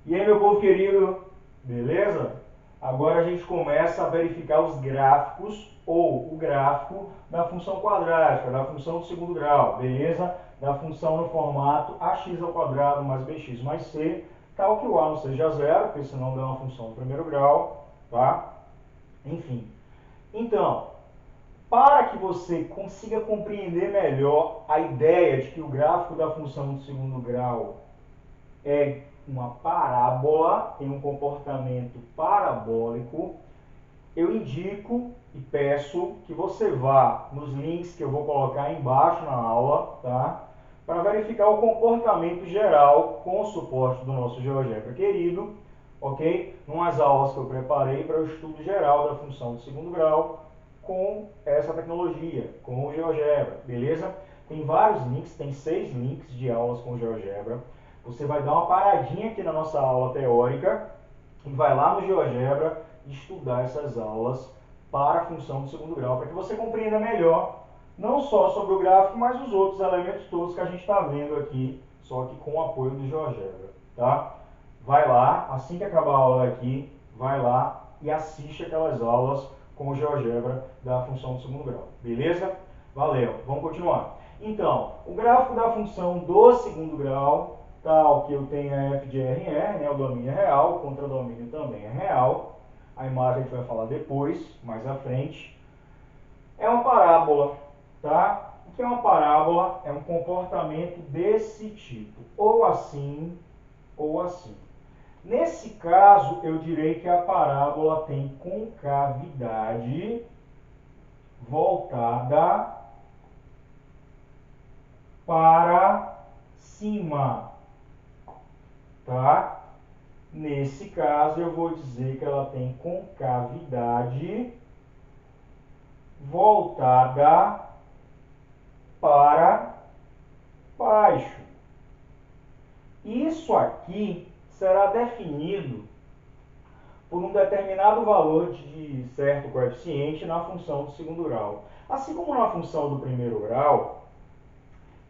E aí, meu povo querido, beleza? Agora a gente começa a verificar os gráficos ou o gráfico da função quadrática, da função de segundo grau, beleza? Da função no formato ax ao quadrado mais bx mais c, tal que o a não seja zero, porque senão dá uma função do primeiro grau, tá? Enfim. Então, para que você consiga compreender melhor a ideia de que o gráfico da função de segundo grau é uma parábola, tem um comportamento parabólico, eu indico e peço que você vá nos links que eu vou colocar aí embaixo na aula, tá? Para verificar o comportamento geral com o suporte do nosso GeoGebra querido, ok? Numas aulas que eu preparei para o estudo geral da função de segundo grau com essa tecnologia, com o GeoGebra, beleza? Tem vários links, tem 6 links de aulas com o GeoGebra. Você vai dar uma paradinha aqui na nossa aula teórica e vai lá no GeoGebra estudar essas aulas para a função de segundo grau, para que você compreenda melhor, não só sobre o gráfico, mas os outros elementos todos que a gente está vendo aqui, só que com o apoio do GeoGebra, tá? Vai lá, assim que acabar a aula aqui, vai lá e assiste aquelas aulas com o GeoGebra da função de segundo grau, beleza? Valeu, vamos continuar. Então, o gráfico da função do segundo grau, tal que eu tenho a f de r em r, né, o domínio é real, o contradomínio também é real, a imagem a gente vai falar depois, mais à frente, é uma parábola, tá? O que é uma parábola? É um comportamento desse tipo, ou assim, ou assim. Nesse caso, eu direi que a parábola tem concavidade voltada para cima, tá? Nesse caso, eu vou dizer que ela tem concavidade voltada para baixo. Isso aqui será definido por um determinado valor de certo coeficiente na função do segundo grau. Assim como na função do primeiro grau,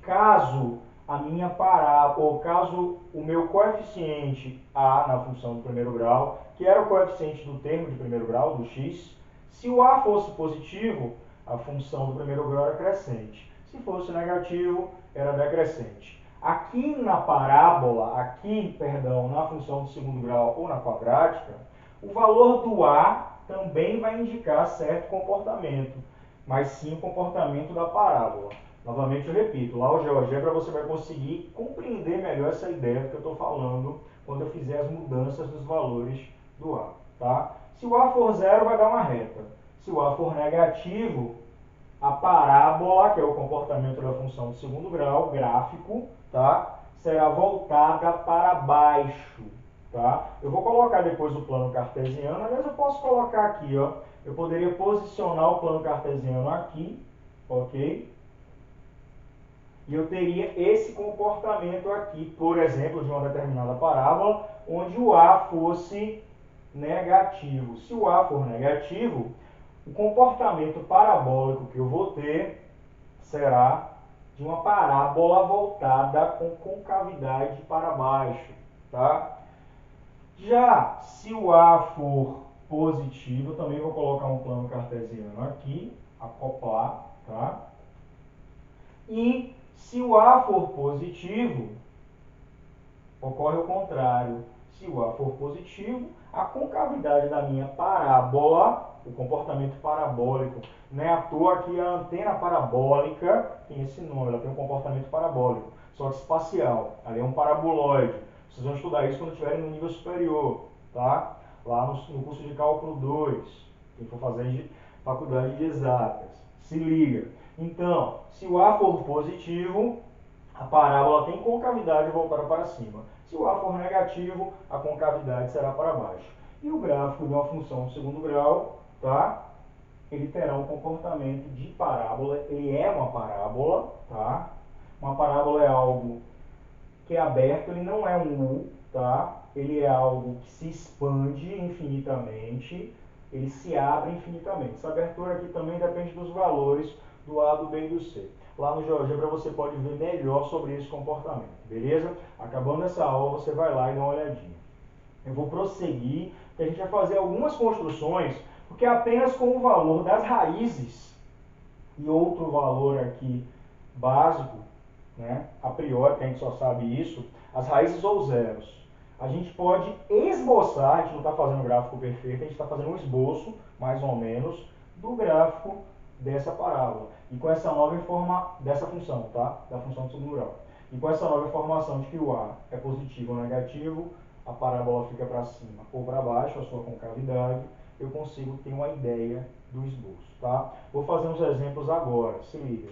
caso a minha parábola, ou caso o meu coeficiente a na função do primeiro grau, que era o coeficiente do termo de primeiro grau, do x, se o a fosse positivo, a função do primeiro grau era crescente. Se fosse negativo, era decrescente. Aqui na parábola, na função do segundo grau ou na quadrática, o valor do a também vai indicar certo comportamento, mas sim o comportamento da parábola. Novamente eu repito, lá o GeoGebra você vai conseguir compreender melhor essa ideia do que eu estou falando quando eu fizer as mudanças dos valores do a. Tá? Se o a for zero, vai dar uma reta. Se o a for negativo, a parábola, que é o comportamento da função de segundo grau, gráfico, tá? Será voltada para baixo. Tá? Eu vou colocar depois o plano cartesiano, aliás eu posso colocar aqui, ó. Eu poderia posicionar o plano cartesiano aqui, ok? E eu teria esse comportamento aqui, por exemplo, de uma determinada parábola, onde o a fosse negativo. Se o a for negativo, o comportamento parabólico que eu vou ter será de uma parábola voltada com concavidade para baixo, tá? Já se o a for positivo, eu também vou colocar um plano cartesiano aqui, acoplar, tá? E se o a for positivo, ocorre o contrário. Se o a for positivo, a concavidade da minha parábola, o comportamento parabólico, não é à toa que a antena parabólica tem esse nome, ela tem um comportamento parabólico, só que espacial, ali é um paraboloide. Vocês vão estudar isso quando estiverem no nível superior, tá? Lá no curso de cálculo 2, quem for fazer de faculdade de exatas. Se liga. Então, se o a for positivo, a parábola tem concavidade voltada para cima. Se o a for negativo, a concavidade será para baixo. E o gráfico de uma função de segundo grau, tá? Ele terá um comportamento de parábola, ele é uma parábola, tá? Uma parábola é algo que é aberto, ele não é um U, tá? Ele é algo que se expande infinitamente, ele se abre infinitamente. Essa abertura aqui também depende dos valores do A, do B e do C. Lá no GeoGebra você pode ver melhor sobre esse comportamento, beleza? Acabando essa aula, você vai lá e dá uma olhadinha. Eu vou prosseguir, que a gente vai fazer algumas construções, porque apenas com o valor das raízes e outro valor aqui básico, né, a priori, que a gente só sabe isso, as raízes ou zeros, a gente pode esboçar, a gente não está fazendo o gráfico perfeito, a gente está fazendo um esboço, mais ou menos, do gráfico dessa parábola. E com essa nova dessa função, tá? Da função de segundo grau. E com essa nova informação de que o A é positivo ou negativo, a parábola fica para cima ou para baixo, a sua concavidade, eu consigo ter uma ideia do esboço, tá? Vou fazer uns exemplos agora, se liga.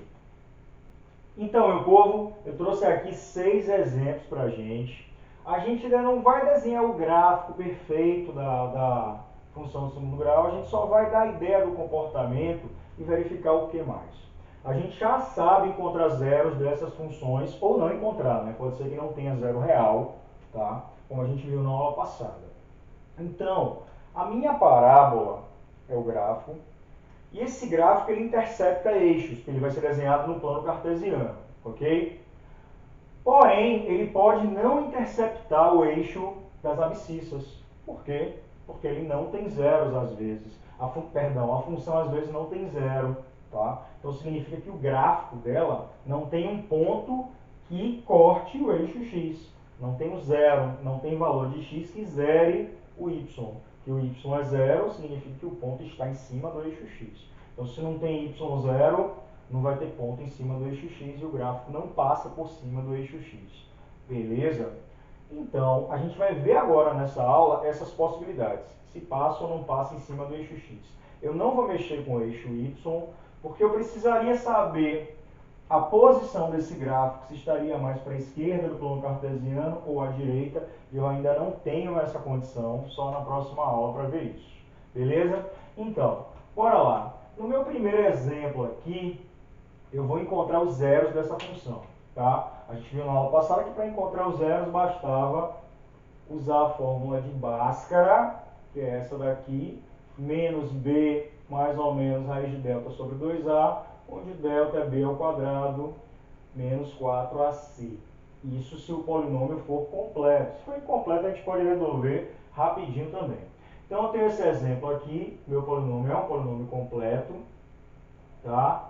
Então, meu povo, eu trouxe aqui 6 exemplos para a gente. A gente ainda não vai desenhar o gráfico perfeito da função de segundo grau, a gente só vai dar a ideia do comportamento e verificar o que mais. A gente já sabe encontrar zeros dessas funções, ou não encontrar, né? Pode ser que não tenha zero real, tá? Como a gente viu na aula passada. Então, a minha parábola é o gráfico, e esse gráfico ele intercepta eixos, que ele vai ser desenhado no plano cartesiano, ok? Porém, ele pode não interceptar o eixo das abscissas. Por quê? Porque ele não tem zeros às vezes. A função às vezes não tem zero. Tá? Então significa que o gráfico dela não tem um ponto que corte o eixo x. Não tem o zero, não tem valor de x que zere o y. Que o y é zero, significa que o ponto está em cima do eixo x. Então se não tem y zero, não vai ter ponto em cima do eixo x e o gráfico não passa por cima do eixo x. Beleza? Então, a gente vai ver agora nessa aula essas possibilidades. Se passa ou não passa em cima do eixo x. Eu não vou mexer com o eixo y, porque eu precisaria saber a posição desse gráfico, se estaria mais para a esquerda do plano cartesiano ou à direita. Eu ainda não tenho essa condição, só na próxima aula para ver isso. Beleza? Então, bora lá. No meu primeiro exemplo aqui, eu vou encontrar os zeros dessa função. Tá? A gente viu na aula passada que para encontrar os zeros bastava usar a fórmula de Bhaskara, que é essa daqui, menos b mais ou menos raiz de delta sobre 2a, onde delta é b ao quadrado menos 4ac. Isso se o polinômio for completo. Se for incompleto, a gente pode resolver rapidinho também. Então, eu tenho esse exemplo aqui, meu polinômio é um polinômio completo, tá?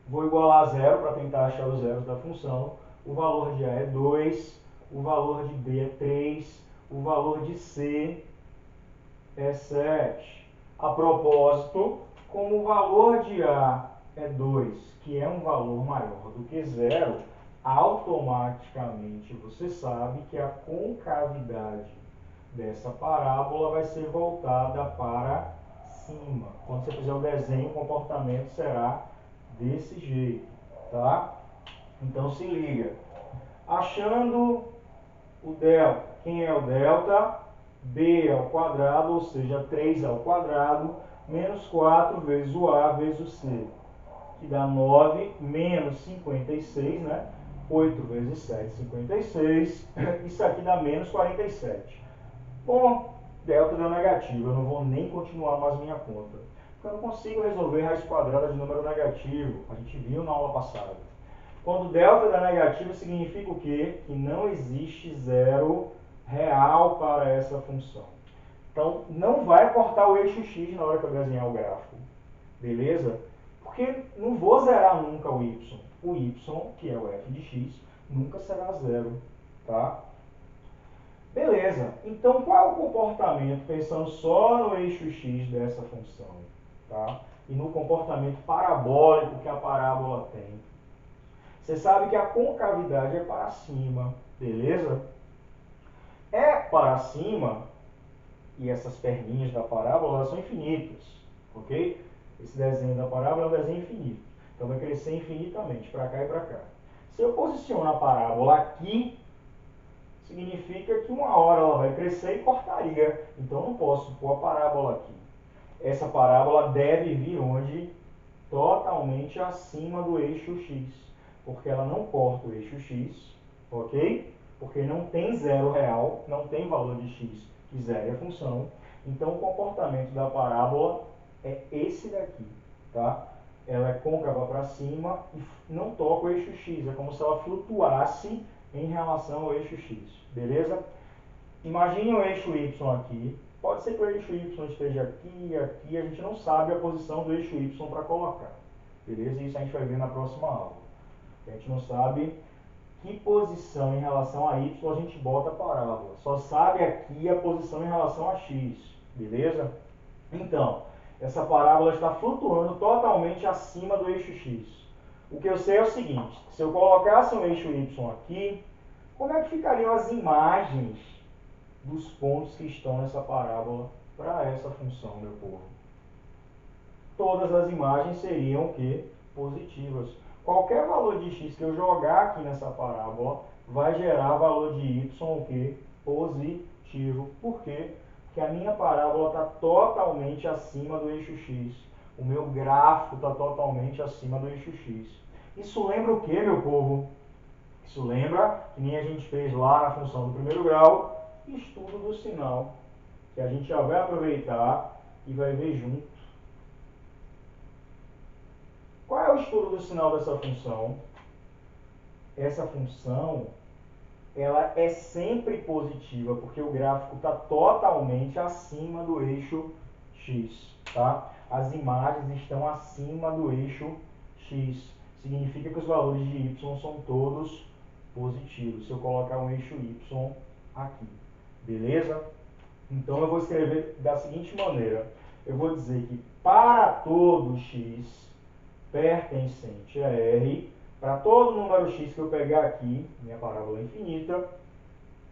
Vou igualar a zero para tentar achar os zeros da função. O valor de A é 2, o valor de B é 3, o valor de C é 7. A propósito, como o valor de A é 2, que é um valor maior do que zero, automaticamente você sabe que a concavidade dessa parábola vai ser voltada para cima. Quando você fizer o desenho, o comportamento será desse jeito, tá? Então se liga. Achando o delta, quem é o delta? B ao quadrado, ou seja, 3 ao quadrado, menos 4 vezes o A vezes o C, que dá 9 menos 56, né? 8 vezes 7, 56. Isso aqui dá menos 47. Bom, delta deu negativo, eu não vou nem continuar mais minha conta. Porque eu não consigo resolver raiz quadrada de número negativo. A gente viu na aula passada. Quando delta dá negativo, significa o quê? Que não existe zero real para essa função. Então, não vai cortar o eixo x na hora que eu desenhar o gráfico. Beleza? Porque não vou zerar nunca o y. O y, que é o f de x, nunca será zero. Tá? Beleza. Então, qual é o comportamento, pensando só no eixo x dessa função? Tá? E no comportamento parabólico que a parábola tem. Você sabe que a concavidade é para cima, beleza? É para cima, e essas perninhas da parábola elas são infinitas, ok? Esse desenho da parábola é um desenho infinito. Então vai crescer infinitamente, para cá e para cá. Se eu posiciono a parábola aqui, significa que uma hora ela vai crescer e cortaria. Então eu não posso pôr a parábola aqui. Essa parábola deve vir onde? Totalmente acima do eixo x. Porque ela não corta o eixo x, ok? Porque não tem zero real, não tem valor de x que zere a função. Então o comportamento da parábola é esse daqui, tá? Ela é côncava para cima e não toca o eixo x, é como se ela flutuasse em relação ao eixo x, beleza? Imagine o eixo y aqui. Pode ser que o eixo y esteja aqui e aqui. A gente não sabe a posição do eixo y para colocar. Beleza? Isso a gente vai ver na próxima aula. A gente não sabe que posição em relação a y a gente bota a parábola. Só sabe aqui a posição em relação a x. Beleza? Então, essa parábola está flutuando totalmente acima do eixo x. O que eu sei é o seguinte: se eu colocasse um eixo y aqui, como é que ficariam as imagens dos pontos que estão nessa parábola para essa função, meu povo? Todas as imagens seriam o quê? Positivas. Qualquer valor de x que eu jogar aqui nessa parábola vai gerar valor de y o quê? Positivo. Por quê? Porque a minha parábola está totalmente acima do eixo x. O meu gráfico está totalmente acima do eixo x. Isso lembra o quê, meu povo? Isso lembra que nem a gente fez lá na função do primeiro grau, estudo do sinal, que a gente já vai aproveitar e vai ver junto. Qual é o estudo do sinal dessa função? Essa função, ela é sempre positiva, porque o gráfico está totalmente acima do eixo x, tá? As imagens estão acima do eixo x. Significa que os valores de y são todos positivos, se eu colocar um eixo y aqui. Beleza? Então, eu vou escrever da seguinte maneira. Eu vou dizer que para todo x pertencente a R, para todo número x que eu pegar aqui, minha parábola infinita,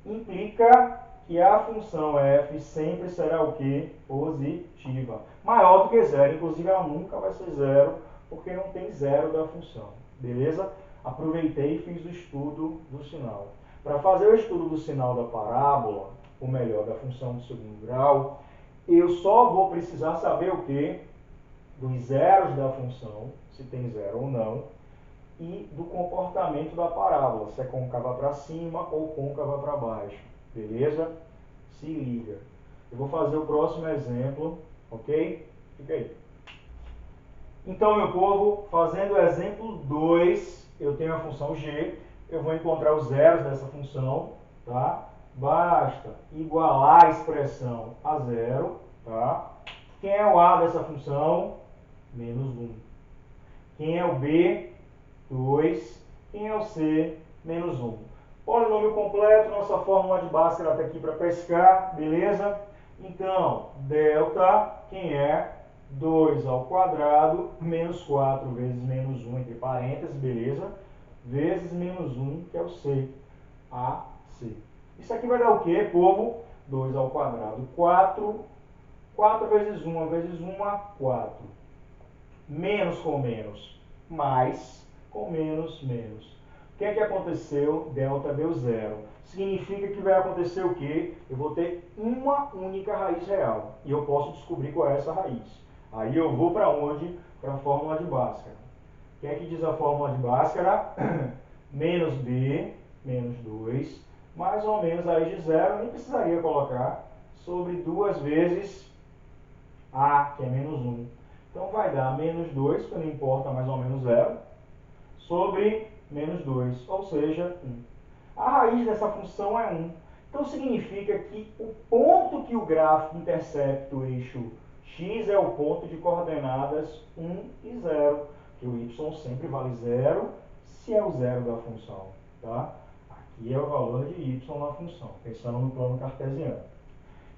implica que a função f sempre será o quê? Positiva. Maior do que zero. Inclusive, ela nunca vai ser zero, porque não tem zero da função. Beleza? Aproveitei e fiz o estudo do sinal. Para fazer o estudo do sinal da parábola, ou melhor, da função do segundo grau, eu só vou precisar saber o quê? Dos zeros da função, se tem zero ou não, e do comportamento da parábola, se é côncava para cima ou côncava para baixo. Beleza? Se liga. Eu vou fazer o próximo exemplo, ok? Fica aí. Então, meu povo, fazendo o exemplo 2, eu tenho a função g, eu vou encontrar os zeros dessa função, tá? Basta igualar a expressão a zero, tá? Quem é o a dessa função? Menos 1. Quem é o b? 2. Quem é o c? Menos 1. Polinômio completo, nossa fórmula de Bhaskara está aqui para pescar, beleza? Então, delta, quem é? 2 ao quadrado, menos 4 vezes menos 1, entre parênteses, beleza? Vezes menos 1, que é o c. AC. Isso aqui vai dar o quê, povo? 2 ao quadrado, 4. 4 vezes 1 vezes 1, 4. Menos com menos, mais com menos, menos. O que é que aconteceu? Delta deu zero. Significa que vai acontecer o quê? Eu vou ter uma única raiz real. E eu posso descobrir qual é essa raiz. Aí eu vou para onde? Para a fórmula de Bhaskara. O que é que diz a fórmula de Bhaskara? Menos b, menos 2, mais ou menos a raiz de zero, nem precisaria colocar, sobre 2 vezes a, que é menos 1. Então, vai dar menos 2, que não importa, mais ou menos zero, sobre menos 2, ou seja, 1. A raiz dessa função é 1. Então, significa que o ponto que o gráfico intercepta o eixo x é o ponto de coordenadas 1 e 0, que o y sempre vale 0, se é o zero da função. Tá? Aqui é o valor de y na função, pensando no plano cartesiano.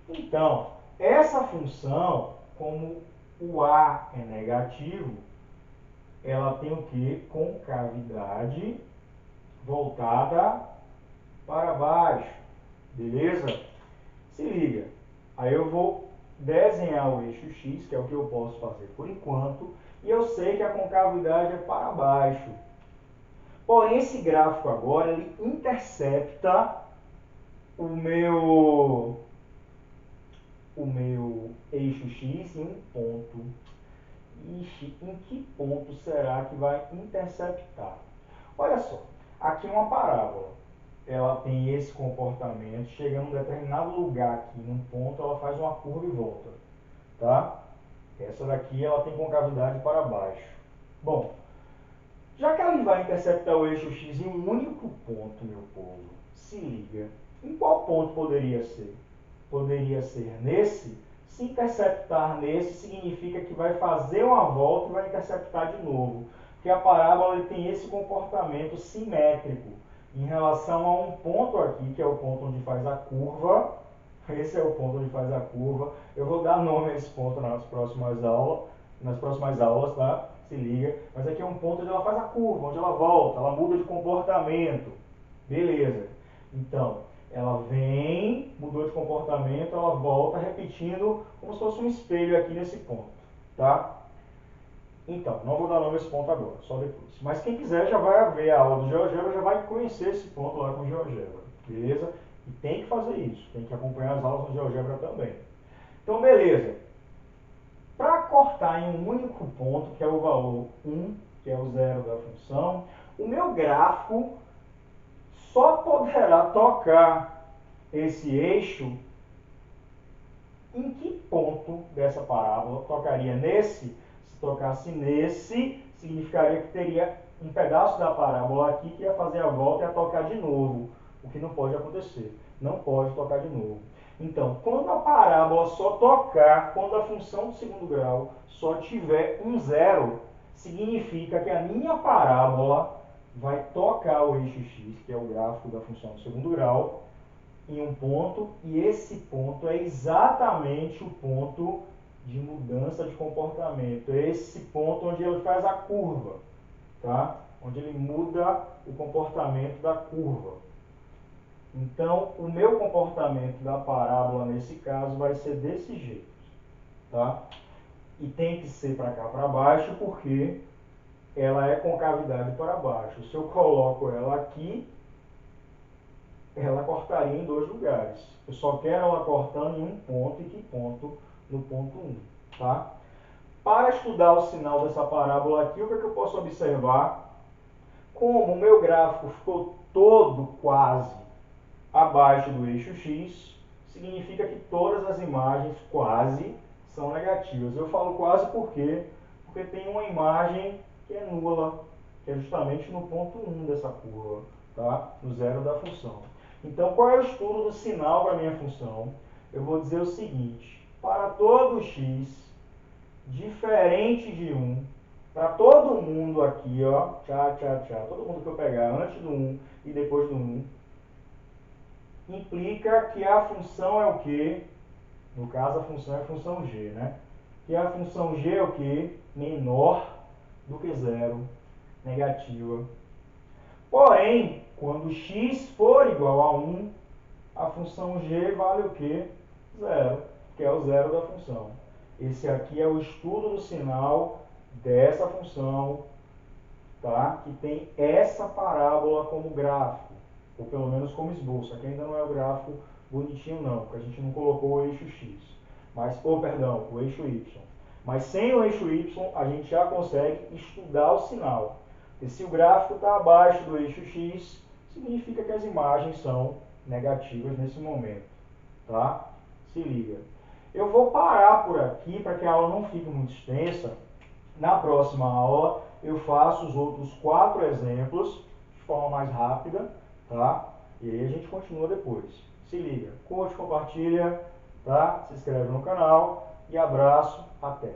Então, essa função, como o a é negativo, ela tem o que? Concavidade voltada para baixo. Beleza? Se liga. Aí eu vou desenhar o eixo x, que é o que eu posso fazer por enquanto, e eu sei que a concavidade é para baixo. Porém, esse gráfico agora, ele intercepta o meu eixo x em um ponto. Ixi, em que ponto será que vai interceptar? Olha só, aqui é uma parábola. Ela tem esse comportamento, chega num determinado lugar aqui, num ponto, ela faz uma curva e volta. Tá? Essa daqui ela tem concavidade para baixo. Bom, já que ela vai interceptar o eixo x em um único ponto, meu povo, se liga. Em qual ponto poderia ser? Poderia ser nesse. Se interceptar nesse, significa que vai fazer uma volta e vai interceptar de novo. Porque a parábola ele tem esse comportamento simétrico em relação a um ponto aqui, que é o ponto onde faz a curva. Esse é o ponto onde faz a curva. Eu vou dar nome a esse ponto nas próximas aulas, tá? Se liga. Mas aqui é um ponto onde ela faz a curva, onde ela volta, ela muda de comportamento. Beleza. Então, ela vem, mudou de comportamento, ela volta repetindo como se fosse um espelho aqui nesse ponto, tá? Então, não vou dar nome a esse ponto agora, só depois. Mas quem quiser já vai ver a aula do GeoGebra, já vai conhecer esse ponto lá com o GeoGebra, beleza? E tem que fazer isso, tem que acompanhar as aulas no GeoGebra também. Então, beleza. Para cortar em um único ponto, que é o valor 1, que é o zero da função, o meu gráfico só poderá tocar esse eixo em que ponto dessa parábola tocaria nesse. Se tocasse nesse, significaria que teria um pedaço da parábola aqui que ia fazer a volta e ia tocar de novo, o que não pode acontecer. Não pode tocar de novo. Então, quando a parábola só tocar, quando a função do segundo grau só tiver um zero, significa que a minha parábola vai tocar o eixo x, que é o gráfico da função do segundo grau, em um ponto, e esse ponto é exatamente o ponto de mudança de comportamento. É esse ponto onde ele faz a curva, tá? Onde ele muda o comportamento da curva. Então, o meu comportamento da parábola, nesse caso, vai ser desse jeito, tá? E tem que ser para cá para baixo, porque ela é concavidade para baixo. Se eu coloco ela aqui, ela cortaria em dois lugares. Eu só quero ela cortando em um ponto, e que ponto? No ponto 1, tá? Para estudar o sinal dessa parábola aqui, o que é que eu posso observar? Como o meu gráfico ficou todo quase abaixo do eixo x, significa que todas as imagens quase são negativas. Eu falo quase porque tem uma imagem que é nula, que é justamente no ponto 1 dessa curva, tá? No zero da função. Então, qual é o estudo do sinal para a minha função? Eu vou dizer o seguinte: para todo x diferente de 1, para todo mundo aqui, ó, todo mundo que eu pegar antes do 1 e depois do 1, implica que a função é o quê? No caso, a função é a função g, né? Que a função g é o quê? Menor do que zero, negativa. Porém, quando x for igual a 1, a função g vale o quê? Zero, que é o zero da função. Esse aqui é o estudo do sinal dessa função, tá? Que tem essa parábola como gráfico, ou pelo menos como esboço. Aqui ainda não é o gráfico bonitinho não, porque a gente não colocou o eixo x, mas, perdão, o eixo y. Mas sem o eixo y, a gente já consegue estudar o sinal. E se o gráfico está abaixo do eixo x, significa que as imagens são negativas nesse momento, tá? Se liga. Eu vou parar por aqui para que a aula não fique muito extensa. Na próxima aula eu faço os outros 4 exemplos de forma mais rápida, tá? E aí a gente continua depois. Se liga, curte, compartilha, tá? Se inscreve no canal e abraço, até!